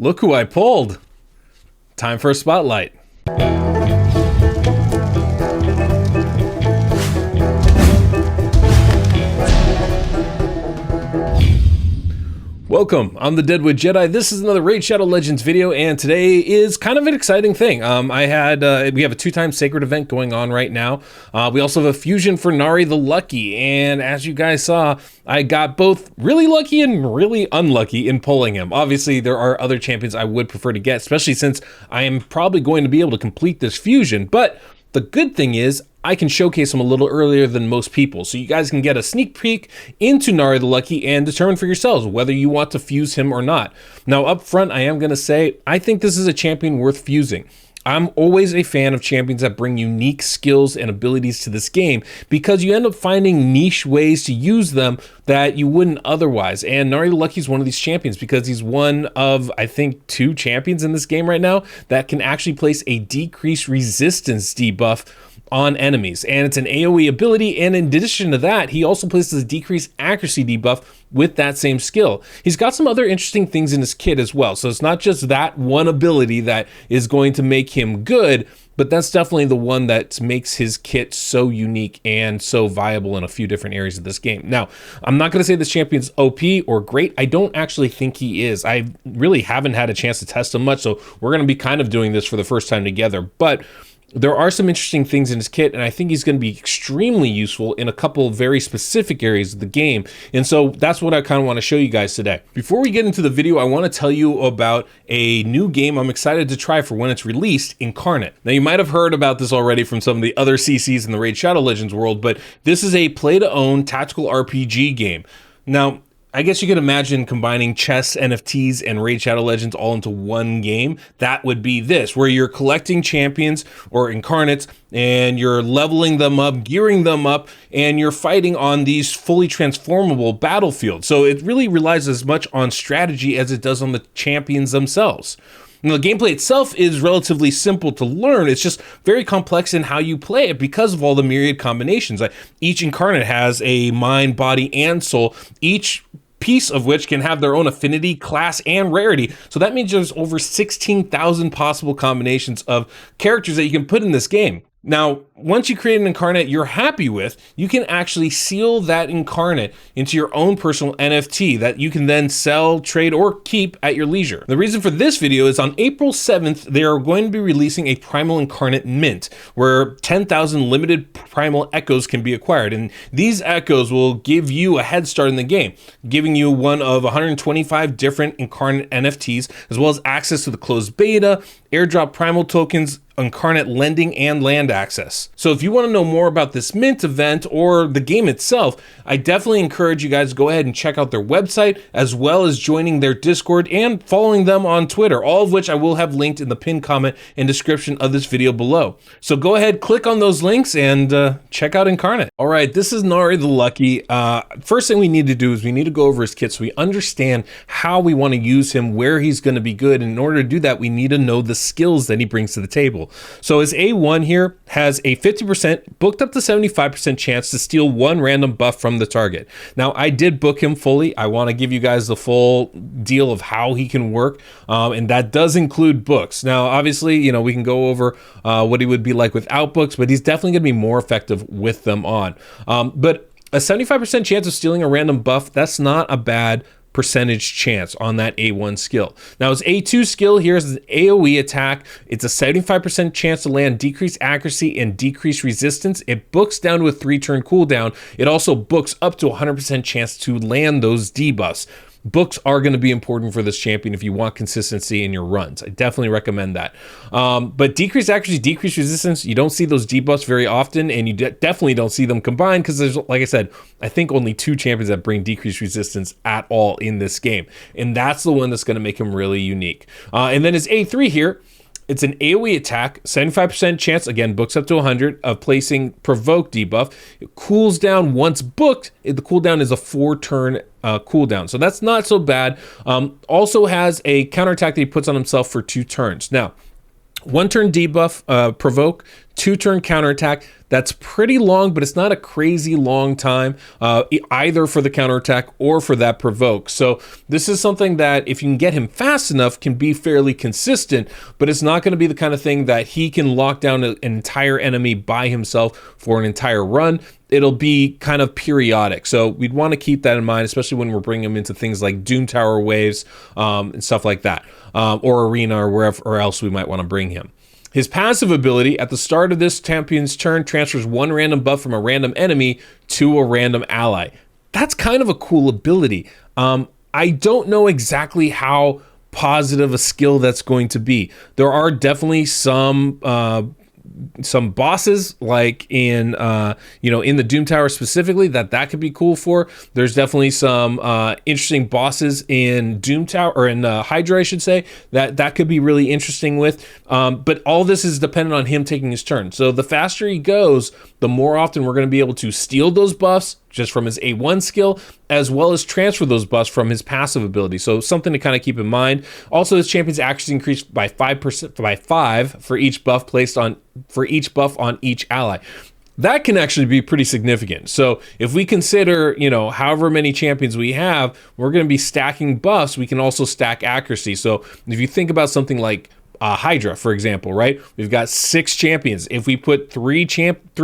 Look who I pulled. Time for a spotlight. Welcome, I'm the Deadwood Jedi. This is another Raid Shadow Legends video, and today is kind of an exciting thing. We have a 2-time Sacred event going on right now. We also have a fusion for Nari the Lucky, and as you guys saw, I got both really lucky and really unlucky in pulling him. Obviously, there are other champions I would prefer to get, especially since I am probably going to be able to complete this fusion, but the good thing is, I can showcase him a little earlier than most people, so you guys can get a sneak peek into Nari the Lucky and determine for yourselves whether you want to fuse him or not. Now, up front, I am going to say, I think this is a champion worth fusing. I'm always a fan of champions that bring unique skills and abilities to this game because you end up finding niche ways to use them that you wouldn't otherwise. And Nari the Lucky is one of these champions because he's one of, I think, 2 champions in this game right now that can actually place a decreased resistance debuff on enemies, and it's an AoE ability, and in addition to that, he also places a decreased accuracy debuff with that same skill. He's got some other interesting things in his kit as well, so it's not just that one ability that is going to make him good, but that's definitely the one that makes his kit so unique and so viable in a few different areas of this game. Now, I'm not going to say this champion's OP or great. I don't actually think he is. I really haven't had a chance to test him much, so we're going to be kind of doing this for the first time together, but there are some interesting things in his kit, and I think he's going to be extremely useful in a couple of very specific areas of the game. And so that's what I kind of want to show you guys today. Before we get into the video, I want to tell you about a new game I'm excited to try for when it's released, Incarnate. Now, you might have heard about this already from some of the other CCs in the Raid Shadow Legends world, but this is a play-to-own tactical RPG game. Now, I guess you could imagine combining chess, NFTs, and Raid Shadow Legends all into one game. That would be this, where you're collecting champions or incarnates, and you're leveling them up, gearing them up, and you're fighting on these fully transformable battlefields. So it really relies as much on strategy as it does on the champions themselves. Now, the gameplay itself is relatively simple to learn. It's just very complex in how you play it because of all the myriad combinations. Like each incarnate has a mind, body, and soul. Each piece of which can have their own affinity, class, and rarity. So that means there's over 16,000 possible combinations of characters that you can put in this game. Now, once you create an incarnate you're happy with, you can actually seal that incarnate into your own personal NFT that you can then sell, trade, or keep at your leisure. The reason for this video is on April 7th, they are going to be releasing a Primal Incarnate mint, where 10,000 limited Primal Echoes can be acquired. And these Echoes will give you a head start in the game, giving you one of 125 different Incarnate NFTs, as well as access to the closed beta, airdrop Primal tokens, Incarnate lending, and land access. So if you want to know more about this mint event or the game itself, I definitely encourage you guys to go ahead and check out their website, as well as joining their Discord and following them on Twitter, all of which I will have linked in the pinned comment and description of this video below. So go ahead, click on those links, and check out Incarnate. All right, this is Nari the Lucky. First thing we need to do is we need to go over his kit so we understand how we want to use him, where he's going to be good. And in order to do that, we need to know the skills that he brings to the table. So his A1 here has a 50% booked up to 75% chance to steal one random buff from the target. Now, I did book him fully. I want to give you guys the full deal of how he can work, and that does include books. Now, obviously, you know, we can go over what he would be like without books, but he's definitely going to be more effective with them on. But a 75% chance of stealing a random buff, that's not a bad percentage chance on that A1 skill. Now his A2 skill here is an AoE attack. It's a 75% chance to land decreased accuracy and decreased resistance. It books down to a 3-turn cooldown. It also books up to 100% chance to land those debuffs. Books are going to be important for this champion if you want consistency in your runs. I definitely recommend that. But decreased accuracy, decreased resistance, you don't see those debuffs very often, and you definitely don't see them combined because there's, like I said, I think only 2 champions that bring decreased resistance at all in this game. And that's the one that's going to make him really unique. And then his A3 here, it's an AoE attack, 75% chance, again, books up to 100, of placing Provoke debuff. It cools down once booked. The cooldown is a 4-turn cooldown, so that's not so bad. Also has a counterattack that he puts on himself for 2 turns. Now, 1-turn debuff, Provoke, 2-turn counterattack. That's pretty long, but it's not a crazy long time, either for the counterattack or for that provoke. So this is something that, if you can get him fast enough, can be fairly consistent, but it's not going to be the kind of thing that he can lock down an entire enemy by himself for an entire run. It'll be kind of periodic. So we'd want to keep that in mind, especially when we're bringing him into things like Doom Tower waves and stuff like that, or Arena, or wherever else we might want to bring him. His passive ability at the start of this champion's turn transfers 1 random buff from a random enemy to a random ally. That's kind of a cool ability. I don't know exactly how positive a skill that's going to be. There are definitely some bosses, like in in the Doom Tower specifically, that could be cool for. There's definitely some interesting bosses in Doom Tower, or in Hydra, I should say, that could be really interesting with. But all this is dependent on him taking his turn. So the faster he goes, the more often we're going to be able to steal those buffs just from his A1 skill, as well as transfer those buffs from his passive ability. So something to kind of keep in mind. Also, his champion's accuracy increased by 5% for each buff on each ally. That can actually be pretty significant. So if we consider, however many champions we have, we're going to be stacking buffs. We can also stack accuracy. So if you think about something like Hydra, for example, right? We've got 6 champions. If we put 3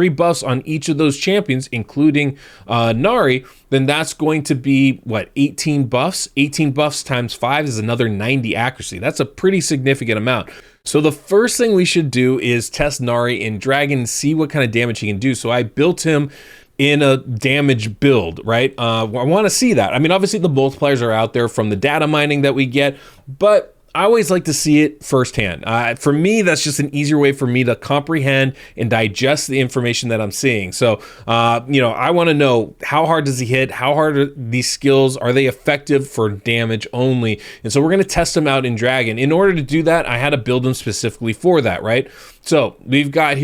buffs on each of those champions, including Nari, then that's going to be, 18 buffs? 18 buffs times 5 is another 90 accuracy. That's a pretty significant amount. So the first thing we should do is test Nari in Dragon and see what kind of damage he can do. So I built him in a damage build, right? I want to see that. I mean, obviously the multipliers are out there from the data mining that we get, but I always like to see it firsthand. For me, that's just an easier way for me to comprehend and digest the information that I'm seeing. So, I want to know, how hard does he hit? How hard are these skills? Are they effective for damage only? And so we're going to test them out in Dragon. In order to do that, I had to build them specifically for that, right? So I've got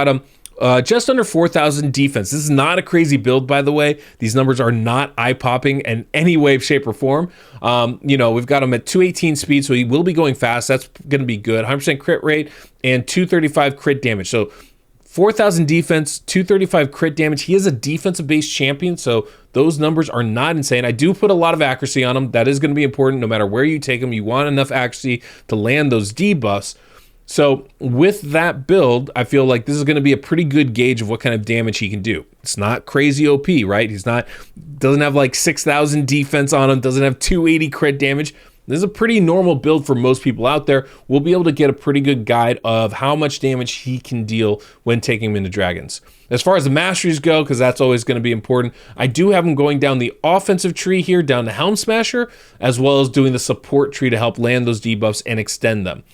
him just under 4,000 defense. This is not a crazy build, by the way. These numbers are not eye-popping in any way, shape, or form. We've got him at 218 speed, so he will be going fast. That's going to be good. 100% crit rate and 235 crit damage. So 4,000 defense, 235 crit damage. He is a defensive-based champion, so those numbers are not insane. I do put a lot of accuracy on him. That is going to be important. No matter where you take him, you want enough accuracy to land those debuffs. So with that build, I feel like this is going to be a pretty good gauge of what kind of damage he can do. It's not crazy OP, right? Doesn't have like 6,000 defense on him, doesn't have 280 crit damage. This is a pretty normal build for most people out there. We'll be able to get a pretty good guide of how much damage he can deal when taking him into Dragons. As far as the masteries go, because that's always going to be important, I do have him going down the offensive tree here, down to Helm Smasher, as well as doing the support tree to help land those debuffs and extend them.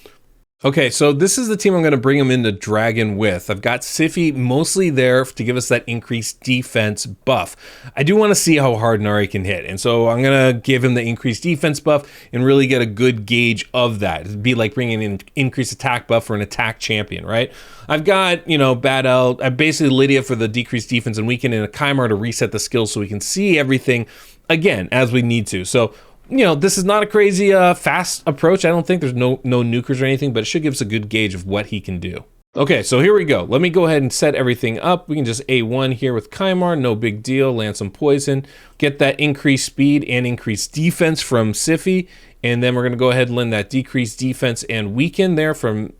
Okay, so this is the team I'm going to bring him into Dragon with. I've got Sify mostly there to give us that increased defense buff. I do want to see how hard Nari can hit, and so I'm going to give him the increased defense buff and really get a good gauge of that. It'd be like bringing in increased attack buff for an attack champion, right? I've got, Bad L, basically Lydia for the decreased defense and weaken, and a Kymar to reset the skills so we can see everything again as we need to. So this is not a crazy fast approach. I don't think there's no nukers or anything, but it should give us a good gauge of what he can do. Okay, so here we go. Let me go ahead and set everything up. We can just A1 here with Kymar, no big deal. Land some poison, get that increased speed and increased defense from Sify, and then we're going to go ahead and land that decreased defense and weaken there from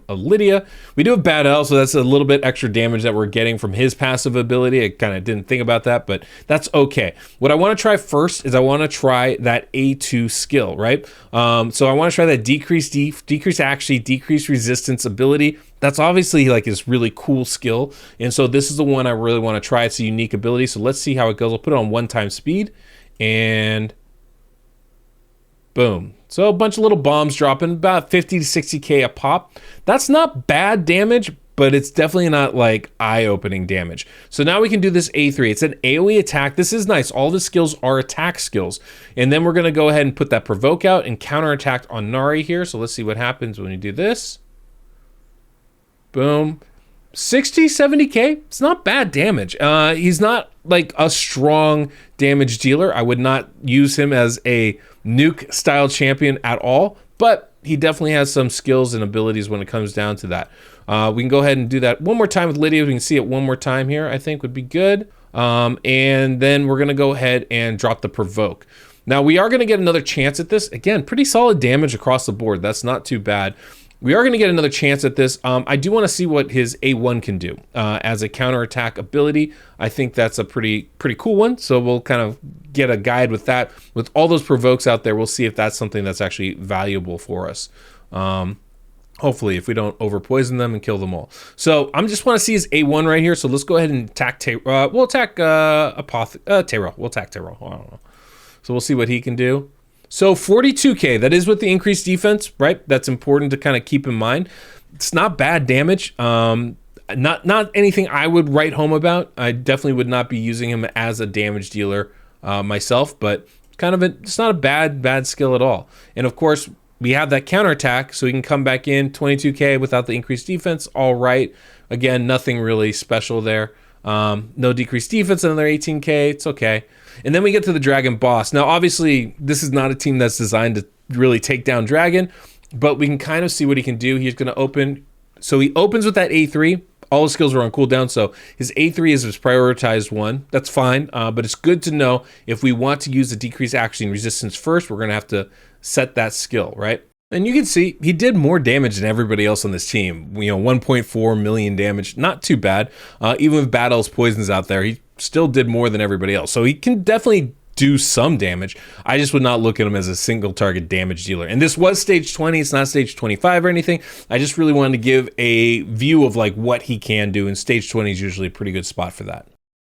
Lydia. We do have Bad L, so that's a little bit extra damage that we're getting from his passive ability. I kind of didn't think about that, but that's okay. What I want to try first is I want to try that A2 skill, right? So I want to try that decreased resistance ability. That's obviously like this really cool skill, and so this is the one I really want to try. It's a unique ability, so let's see how it goes. I'll put it on 1x speed, and boom. So a bunch of little bombs dropping, about 50 to 60k a pop. That's not bad damage, but it's definitely not like eye-opening damage. So now we can do this A3. It's an AoE attack. This is nice. All the skills are attack skills. And then we're going to go ahead and put that provoke out and counterattack on Nari here. So let's see what happens when we do this. Boom. 60, 70k. It's not bad damage. He's not like a strong damage dealer. I would not use him as a nuke style champion at all, but he definitely has some skills and abilities when it comes down to that. We can go ahead and do that one more time with Lydia. We can see it one more time here, I think would be good. And then we're going to go ahead and drop the provoke. Now we are going to get another chance at this. Again, pretty solid damage across the board. That's not too bad. We are going to get another chance at this. I do want to see what his A1 can do as a counterattack ability. I think that's a pretty cool one. So we'll kind of get a guide with that. With all those provokes out there, we'll see if that's something that's actually valuable for us. Hopefully, if we don't over-poison them and kill them all. So I just want to see his A1 right here. So let's go ahead and attack we'll attack Taro. We'll attack Taro. I don't know. So we'll see what he can do. So 42k, that is with the increased defense, right? That's important to kind of keep in mind. It's not bad damage. Not anything I would write home about. I definitely would not be using him as a damage dealer myself, but it's not a bad skill at all. And of course, we have that counterattack, so he can come back in 22k without the increased defense. All right. Again, nothing really special there. No decreased defense, another 18k. It's okay. And then we get to the Dragon boss. Now, obviously, this is not a team that's designed to really take down Dragon, but we can kind of see what he can do. He's going to open. So he opens with that A3. All his skills are on cooldown, so his A3 is his prioritized one. That's fine, but it's good to know if we want to use the decreased accuracy and resistance first, we're going to have to set that skill, right? And you can see he did more damage than everybody else on this team. 1.4 million damage, not too bad. Even with Battle's poisons out there, he still did more than everybody else. So he can definitely do some damage. I just would not look at him as a single target damage dealer. And this was stage 20, it's not stage 25 or anything. I just really wanted to give a view of like what he can do, and stage 20 is usually a pretty good spot for that.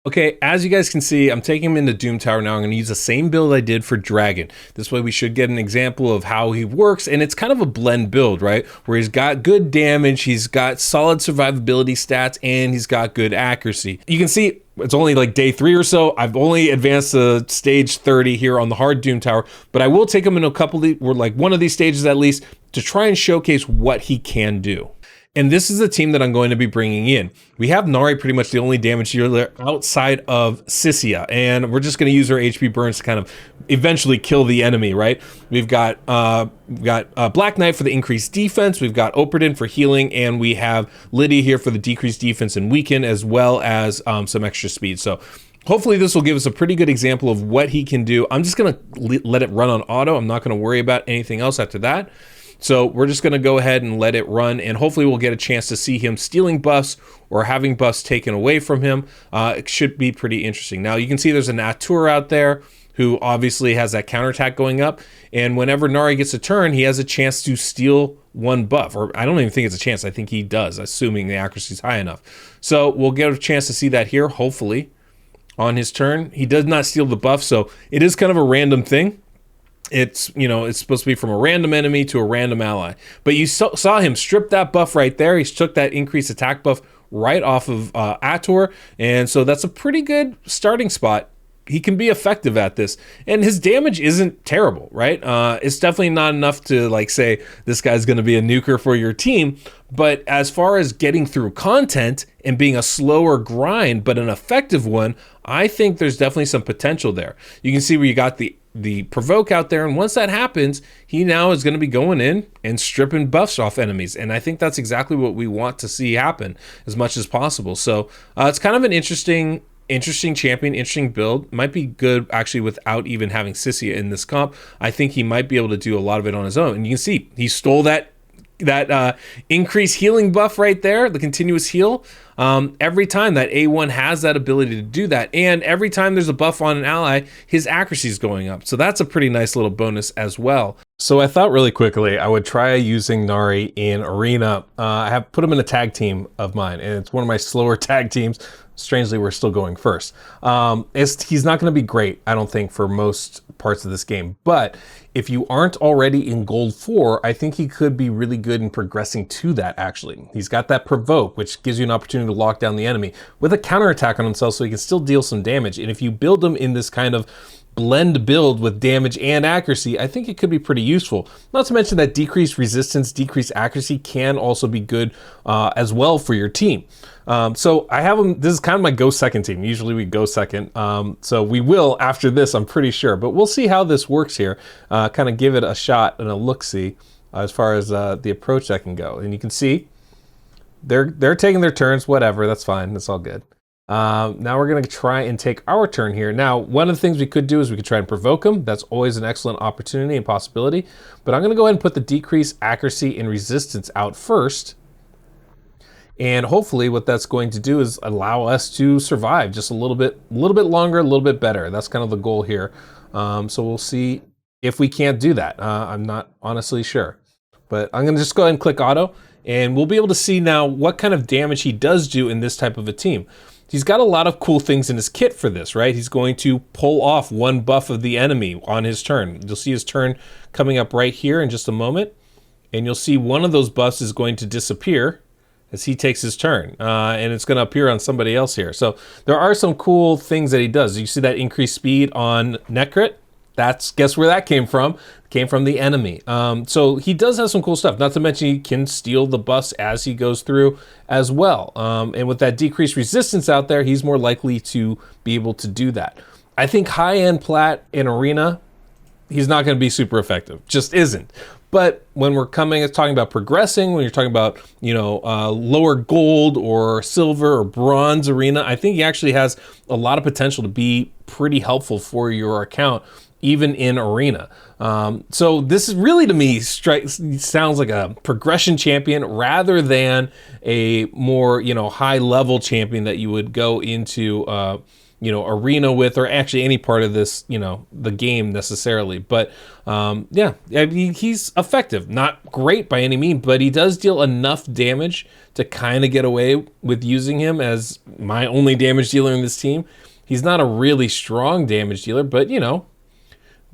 Okay, as you guys can see, I'm taking him into Doom Tower now. I'm going to use the same build I did for Dragon. This way we should get an example of how he works, and it's kind of a blend build, right? Where he's got good damage, he's got solid survivability stats, and he's got good accuracy. You can see it's only like day 3 or so. I've only advanced to stage 30 here on the hard Doom Tower, but I will take him in one of these stages at least to try and showcase what he can do. And this is the team that I'm going to be bringing in. We have Nari, pretty much the only damage dealer outside of Sissia, and we're just going to use her HP burns to kind of eventually kill the enemy, right? We've got Black Knight for the increased defense, we've got Operdin for healing, and we have Lydia here for the decreased defense and weaken, as well as some extra speed. So hopefully this will give us a pretty good example of what he can do. I'm just going to let it run on auto. I'm not going to worry about anything else after that. So we're just going to go ahead and let it run, and hopefully we'll get a chance to see him stealing buffs or having buffs taken away from him. It should be pretty interesting. Now you can see there's an Atur out there who obviously has that counterattack going up, and whenever Nari gets a turn, he has a chance to steal one buff, or I don't even think it's a chance. I think he does, assuming the accuracy is high enough. So we'll get a chance to see that here, hopefully, on his turn. He does not steal the buff, so it is kind of a random thing. It's supposed to be from a random enemy to a random ally. But you saw him strip that buff right there. He took that increased attack buff right off of Atur. And so that's a pretty good starting spot. He can be effective at this. And his damage isn't terrible, right? It's definitely not enough to like say this guy's going to be a nuker for your team. But as far as getting through content and being a slower grind, but an effective one, I think there's definitely some potential there. You can see where you got the provoke out there, and once that happens, he now is going to be going in and stripping buffs off enemies, and I think that's exactly what we want to see happen as much as possible. So it's kind of an interesting champion, interesting build. Might be good actually without even having Sissia in this comp. I think he might be able to do a lot of it on his own, and you can see he stole that increased healing buff right there, the continuous heal. Every time that A1 has that ability to do that, and every time there's a buff on an ally, his accuracy is going up. So that's a pretty nice little bonus as well. So I thought really quickly I would try using Nari in Arena. I have put him in a tag team of mine, and it's one of my slower tag teams. Strangely, we're still going first. He's not going to be great, I don't think, for most parts of this game. But if you aren't already in Gold 4, I think he could be really good in progressing to that, actually. He's got that Provoke, which gives you an opportunity to lock down the enemy with a counterattack on himself so he can still deal some damage. And if you build him in this kind of blend build with damage and accuracy, I think it could be pretty useful. Not to mention that decreased resistance, decreased accuracy can also be good as well for your team. So I have him, this is kind of my go second team. Usually we go second. So we will after this, I'm pretty sure, but we'll see how this works here. Kind of give it a shot and a look-see. as far as the approach that can go. And you can see they're taking their turns, whatever, that's fine, that's all good. Now we're gonna try and take our turn here. Now, one of the things we could do is we could try and provoke them. That's always an excellent opportunity and possibility. But I'm gonna go ahead and put the decrease accuracy and resistance out first. And hopefully what that's going to do is allow us to survive just a little bit longer, a little bit better. That's kind of the goal here. So we'll see if we can't do that. I'm not honestly sure. But I'm gonna just go ahead and click auto, and we'll be able to see now what kind of damage he does do in this type of a team. He's got a lot of cool things in his kit for this, right? He's going to pull off one buff of the enemy on his turn. You'll see his turn coming up right here in just a moment. And you'll see one of those buffs is going to disappear as he takes his turn. And it's gonna appear on somebody else here. So there are some cool things that he does. You see that increased speed on net crit? Guess where that came from? Came from the enemy. So he does have some cool stuff. Not to mention he can steal the buffs as he goes through as well. And with that decreased resistance out there, he's more likely to be able to do that. I think high-end plat in arena, he's not going to be super effective. Just isn't. But when we're talking about progressing, when you're talking about, lower gold or silver or bronze arena, I think he actually has a lot of potential to be pretty helpful for your account, even in arena. So this is really, to me, sounds like a progression champion rather than a more, high level champion that you would go into, arena with, or actually any part of this, the game necessarily. But yeah, I mean, he's effective. Not great by any means, but he does deal enough damage to kind of get away with using him as my only damage dealer in this team. He's not a really strong damage dealer, but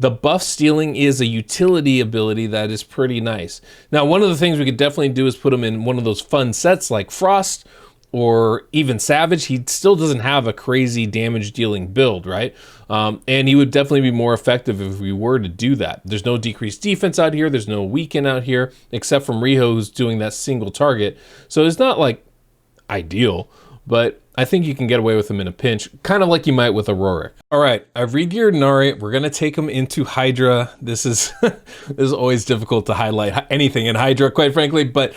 the buff stealing is a utility ability that is pretty nice. Now, one of the things we could definitely do is put him in one of those fun sets like Frost or even Savage. He still doesn't have a crazy damage dealing build, right? And he would definitely be more effective if we were to do that. There's no decreased defense out here. There's no weaken out here, except from Riho, who's doing that single target. So it's not like ideal, but I think you can get away with him in a pinch, kind of like you might with Auroric. All right, I've re-geared Nari. We're gonna take him into Hydra. This is always difficult to highlight anything in Hydra, quite frankly, but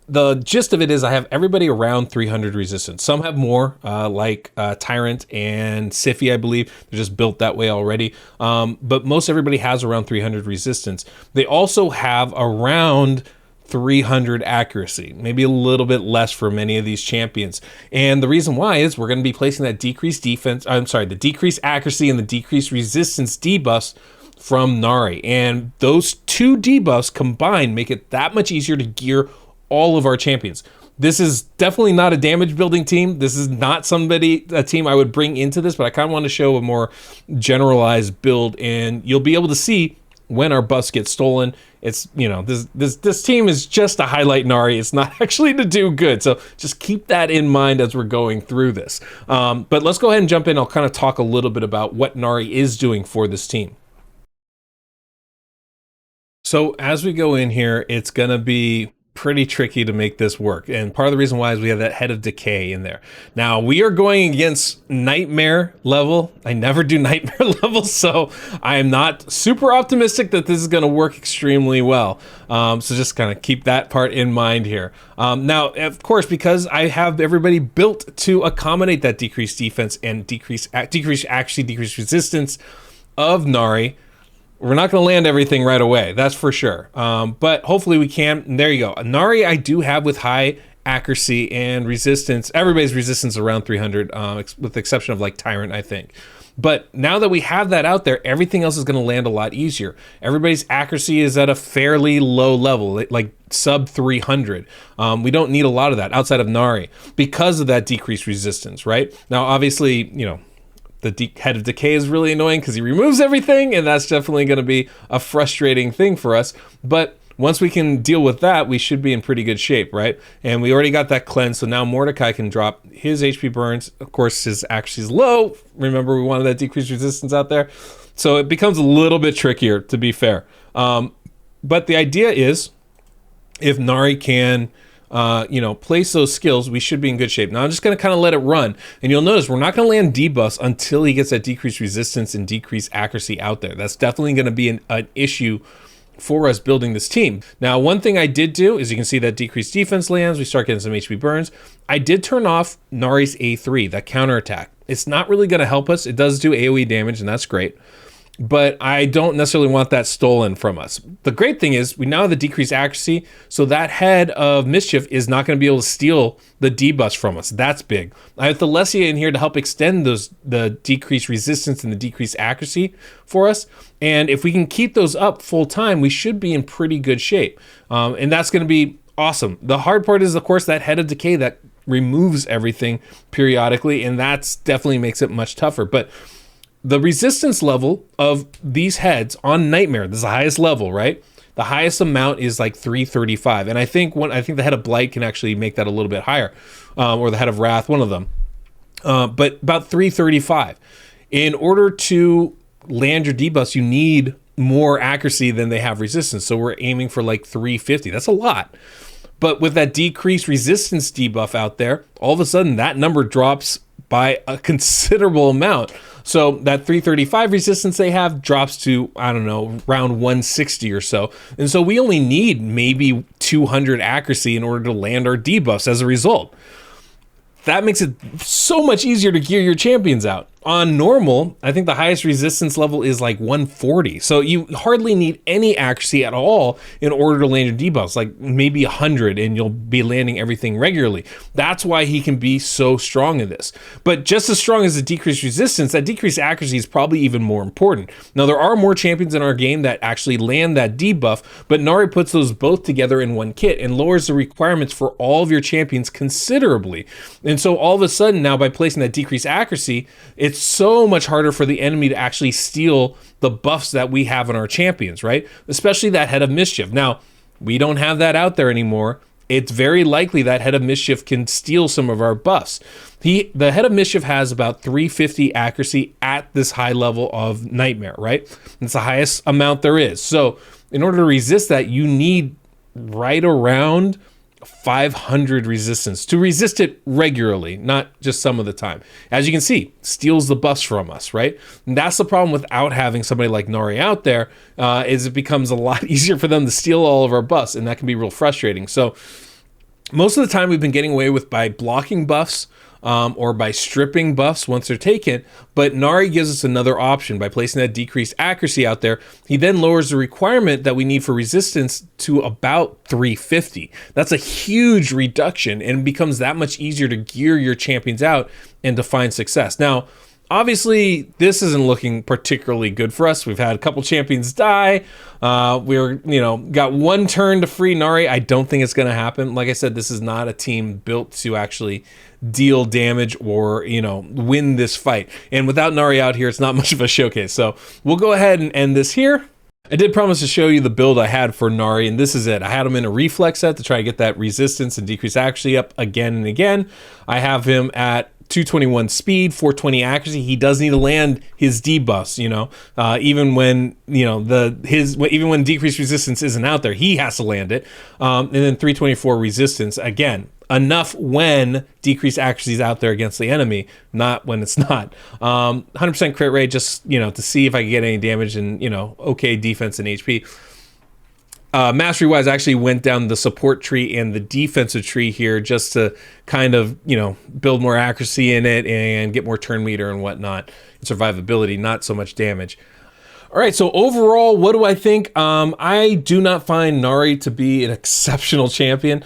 the gist of it is I have everybody around 300 resistance. Some have more, like Tyrant and Siphi, I believe. They're just built that way already. But most everybody has around 300 resistance. They also have around 300 accuracy, maybe a little bit less for many of these champions. And the reason why is we're going to be placing that decreased the decreased accuracy and the decreased resistance debuffs from Nari. And those two debuffs combined make it that much easier to gear all of our champions. This is definitely not a damage building team. This is not a team I would bring into this, but I kind of want to show a more generalized build, and you'll be able to see when our buffs get stolen. It's, this team is just to highlight Nari. It's not actually to do good. So just keep that in mind as we're going through this. But let's go ahead and jump in. I'll kind of talk a little bit about what Nari is doing for this team. So as we go in here, it's going to be pretty tricky to make this work, and part of the reason why is we have that Head of Decay in there. Now we are going against Nightmare level. I never do Nightmare level, so I am not super optimistic that this is going to work extremely well. So just kind of keep that part in mind here. Now, of course, because I have everybody built to accommodate that decreased defense and decreased resistance of Nari, we're not going to land everything right away, that's for sure. But hopefully we can. And there you go. Nari I do have with high accuracy and resistance. Everybody's resistance around 300, with the exception of like Tyrant, I think. But now that we have that out there, everything else is going to land a lot easier. Everybody's accuracy is at a fairly low level, like sub 300. We don't need a lot of that outside of Nari because of that decreased resistance, right? Now, obviously, the Head of Decay is really annoying because he removes everything, and that's definitely going to be a frustrating thing for us. But once we can deal with that, we should be in pretty good shape, right? And we already got that cleanse, so now Mordecai can drop his HP burns. Of course, his accuracy is low. Remember, we wanted that decreased resistance out there. So it becomes a little bit trickier, to be fair. But the idea is, if Nari can place those skills, we should be in good shape. Now I'm just going to kind of let it run, and you'll notice we're not going to land debuffs until he gets that decreased resistance and decreased accuracy out there. That's definitely going to be an issue for us building this team. Now, one thing I did do is you can see that decreased defense lands. We start getting some HP burns. I did turn off Nari's A3, that counterattack. It's not really going to help us. It does do AoE damage, and that's great. But I don't necessarily want that stolen from us. The great thing is we now have the decreased accuracy, so that head of mischief is not going to be able to steal the debuffs from us. That's big. I have the Lesia in here to help extend the decreased resistance and the decreased accuracy for us. And if we can keep those up full time, we should be in pretty good shape. And that's going to be awesome. The hard part is, of course, that head of decay that removes everything periodically, and that's definitely makes it much tougher. But the resistance level of these heads on Nightmare, this is the highest level, right? The highest amount is like 335. And I think the head of Blight can actually make that a little bit higher, or the head of Wrath, one of them. But about 335. In order to land your debuffs, you need more accuracy than they have resistance. So we're aiming for like 350. That's a lot. But with that decreased resistance debuff out there, all of a sudden that number drops by a considerable amount. So that 335 resistance they have drops to, I don't know, around 160 or so. And so we only need maybe 200 accuracy in order to land our debuffs as a result. That makes it so much easier to gear your champions out. On normal, I think the highest resistance level is like 140. So you hardly need any accuracy at all in order to land your debuffs, like maybe 100, and you'll be landing everything regularly. That's why he can be so strong in this. But just as strong as the decreased resistance, that decreased accuracy is probably even more important. Now, there are more champions in our game that actually land that debuff, but Nari puts those both together in one kit and lowers the requirements for all of your champions considerably. And so all of a sudden now, by placing that decreased accuracy, it's so much harder for the enemy to actually steal the buffs that we have on our champions, right? Especially that head of mischief. Now, we don't have that out there anymore. It's very likely that head of mischief can steal some of our buffs. The head of mischief has about 350 accuracy at this high level of Nightmare, right? It's the highest amount there is. So in order to resist that, you need right around 500 resistance to resist it regularly, not just some of the time. As you can see, steals the buffs from us, right? And that's the problem without having somebody like Nari out there, is it becomes a lot easier for them to steal all of our buffs, and that can be real frustrating. So most of the time we've been getting away with by blocking buffs, or by stripping buffs once they're taken, but Nari gives us another option by placing that decreased accuracy out there. He then lowers the requirement that we need for resistance to about 350. That's a huge reduction, and it becomes that much easier to gear your champions out and to find success. Now, obviously, this isn't looking particularly good for us. We've had a couple champions die. We're, got one turn to free Nari. I don't think it's going to happen. Like I said, this is not a team built to actually deal damage or, win this fight. And without Nari out here, it's not much of a showcase. So we'll go ahead and end this here. I did promise to show you the build I had for Nari, and this is it. I had him in a reflex set to try to get that resistance and decrease accuracy up again and again. I have him at 221 speed, 420 accuracy. He does need to land his debuffs, even when, even when decreased resistance isn't out there, he has to land it. And then 324 resistance, again, enough when decreased accuracy is out there against the enemy, not when it's not. 100% crit rate, just, to see if I can get any damage and, okay defense and HP. Mastery wise, I actually went down the support tree and the defensive tree here just to kind of, build more accuracy in it and get more turn meter and whatnot, and survivability, not so much damage. All right, so overall, what do I think? I do not find Nari to be an exceptional champion.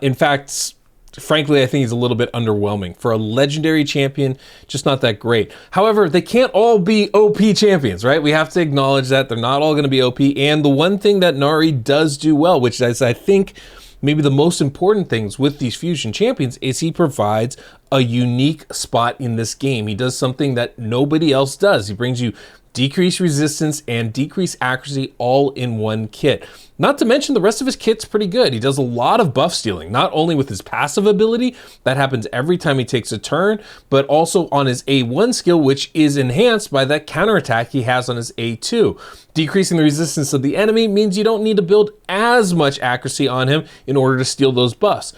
In fact, frankly, I think he's a little bit underwhelming. For a legendary champion, just not that great. However, they can't all be OP champions, right? We have to acknowledge that they're not all going to be OP. And the one thing that Nari does do well, which is, I think, maybe the most important things with these fusion champions, is he provides a unique spot in this game. He does something that nobody else does. He brings you decreased resistance and decreased accuracy all in one kit. Not to mention the rest of his kit's pretty good. He does a lot of buff stealing, not only with his passive ability, that happens every time he takes a turn, but also on his A1 skill, which is enhanced by that counterattack he has on his A2. Decreasing the resistance of the enemy means you don't need to build as much accuracy on him in order to steal those buffs.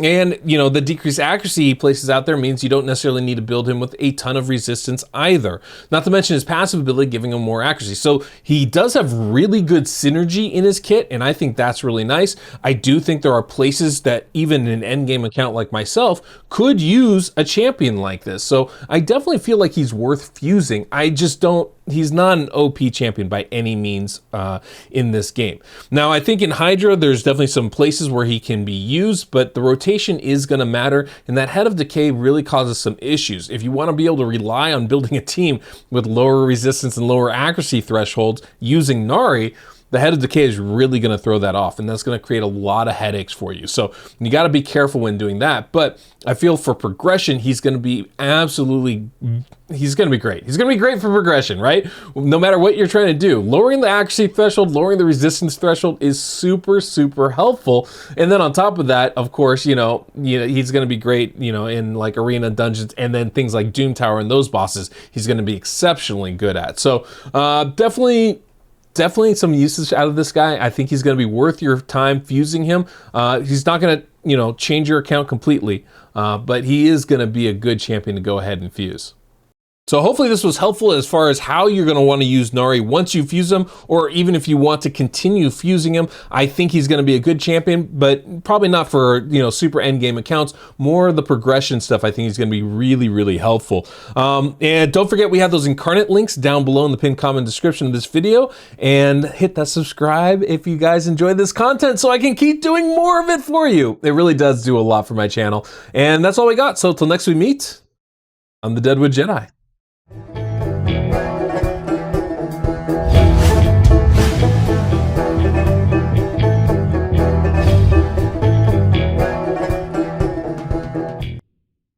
And, you know, the decreased accuracy he places out there means you don't necessarily need to build him with a ton of resistance either. Not to mention his passive ability giving him more accuracy. So he does have really good synergy in his kit, and I think that's really nice. I do think there are places that even an endgame account like myself could use a champion like this. So I definitely feel like he's worth fusing. I just don't, he's not an OP champion by any means in this game. Now, I think in Hydra, there's definitely some places where he can be used, but the rotation is going to matter, and that Head of Decay really causes some issues. If you want to be able to rely on building a team with lower resistance and lower accuracy thresholds using Nari, the Head of Decay is really going to throw that off, and that's going to create a lot of headaches for you. So you got to be careful when doing that. But I feel for progression, he's going to be absolutely, he's going to be great. He's going to be great for progression, right? No matter what you're trying to do. Lowering the accuracy threshold, lowering the resistance threshold is super, super helpful. And then on top of that, of course, you know he's going to be great, you know, in like arena dungeons, and then things like Doom Tower and those bosses, he's going to be exceptionally good at. So definitely some usage out of this guy. I think he's going to be worth your time fusing him. He's not going to, you know, change your account completely, but he is going to be a good champion to go ahead and fuse. So hopefully this was helpful as far as how you're going to want to use Nari once you fuse him, or even if you want to continue fusing him. I think he's going to be a good champion, but probably not for, you know, super endgame accounts. More the progression stuff, I think he's going to be really, really helpful. And don't forget, we have those incarnate links down below in the pinned comment description of this video, and hit that subscribe if you guys enjoy this content so I can keep doing more of it for you. It really does do a lot for my channel. And that's all we got. So till next we meet, I'm the Deadwood Jedi.